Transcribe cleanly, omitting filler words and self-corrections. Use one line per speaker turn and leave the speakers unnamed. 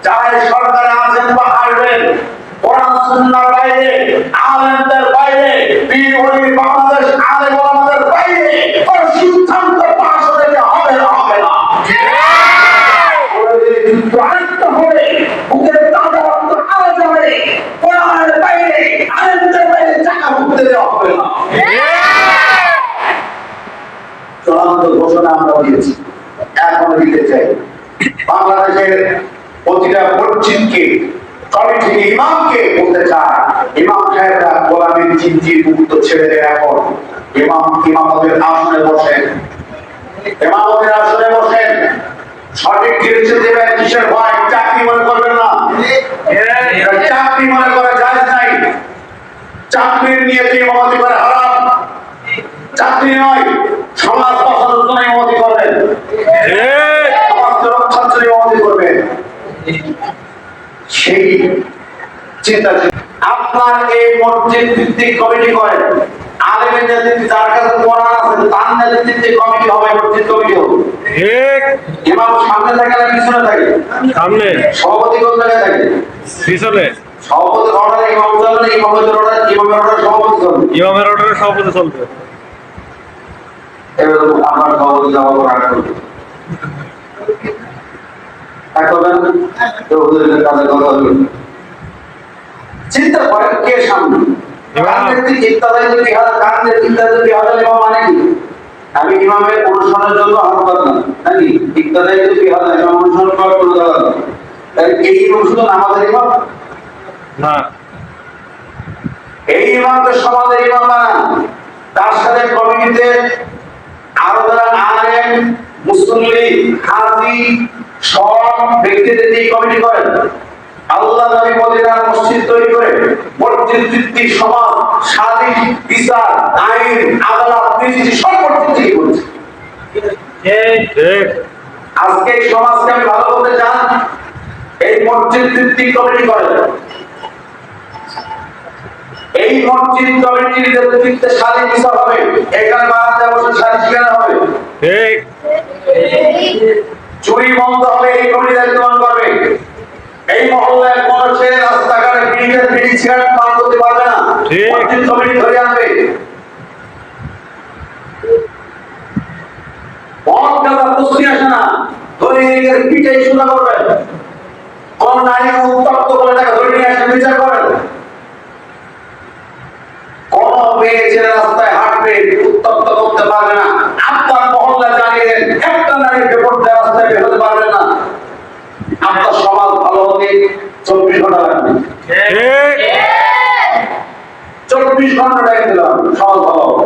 যারা সরকারে আছেন বা আসবেন, কোরআন সুন্নাহর বাইরে, আলেমদের বাইরে, পীর ওলি বাংলাদেশ আলেম ওলামাদের বাইরে কোন সিদ্ধান্ত পাস হতে হবে না, হবে না। আরেকটা হবে বুকের তাজা রক্ত আওয়াজ হবে, কোরআনের বাইরে, আলেমদের বাইরে টাকা ঢুকতে দেওয়া হবে না। চূড়ান্ত ঘোষণা আমরা দিয়েছি, এখন দিতে চাই। বাংলাদেশের প্রতিটা মসজিদকে, কমিটিকে, ইমামকে বলতে চায়, ইমাম সাহেবরা গোলামীর চিন্তির মুক্ত ছেড়ে দেয়। এখন ইমামতের আসনে বসেন, ইমামতের আসনে বসেন, সঠিক ডিরেকশন দেবেন। কিসের ভয়? চাকরি মনে করবেন না, চাকরি মনে করে জায়েজ নাই। চাকরির নিয়ে ইমামতি করে হারাম, চাকরি নয়, সমাজ বাঁচানোর জন্য ইমামতি করবেন, সমাজকে রক্ষার জন্য ইমামতি করবেন। সেই চিন্তা আপনার এই মসজিদ ভিত্তিক কমিটি করেন, আলেমের নেতৃত্বে, যার কাছে কোরআন আছে তার নেতৃত্বে কমিটি হবে, মসজিদ কমিটি হবে। ঠিক। ইমাম সামনে থাকে না পিছনে থাকে? সামনে। সভাপতি কোন জায়গায় থাকে? পিছনে। সভাপতি অর্ডারে ইমাম চলবে, ইমামের অর্ডারে সভাপতি চলবে, ইমামের অর্ডারে সভাপতি চলবে। এবার আমার সভাপতি যাওয়া রাগ করবে, চিন্তা করেন কে সামনে? আমি ইমামের অনুসরণের জন্য হাত পাতলাম নাকি? ইত্যাদি অনুসরণ করার কোনো দরকার নেই। এই ইমাম শুধু আমাদের ইমাম না, এই ইমামকে সমাজের ইমাম বানান। তার সাথে কমিটিতে আরো যারা আলেম, মুসল্লি, হাজি সব ব্যক্তিদের নিয়ে কমিটি করেন। আল্লাহ নবী মদিনার মসজিদ তৈরি করে মসজিদ ভিত্তিক সমাজ, স্বাধীন বিচার, আইন, আদালত, নীতি সব মসজিদ থেকে করেছে। আজকে এই সমাজকে আমি ভালো করতে চান, এই মসজিদ ভিত্তিক কমিটি করেন। এই মসজিদ কমিটির নেতৃত্বে স্বাধীন বিচার হবে, এখানে বাংলাদেশে বসে স্বাধীন শিখানো হবে। ঠিক। চুরি বন্ধ হবে, এই কমিটি দায়িত্ব পালন করবে। এই মহল্লায় কোন ছেলে রাস্তাঘাটে বিড়ি সিগারেট পান করতে পারবে না, মসজিদ কমিটি ধরে আনবে। মদ গাঁজা কুস্তি আসে না, ধরে নিয়ে পিঠে সোজা করবেন। কোন নারী উত্তপ্ত করে তাকে ধরে নিয়ে আসে বিচার করেন। কোন মেয়ে ছেলে রাস্তায় হাঁটবে, উত্তপ্ত করতে পারবে না, আপনার মহল্লায় জানিয়ে দেন। একটা নারী বেপরোয়া রাস্তায় বের হতে পারবে না। আপনার সমাজ ভালো হতে 24 ঘন্টা লাগবে। 24 ঘন্টা টাইম দিলাম, সমাজ ভালো হবে।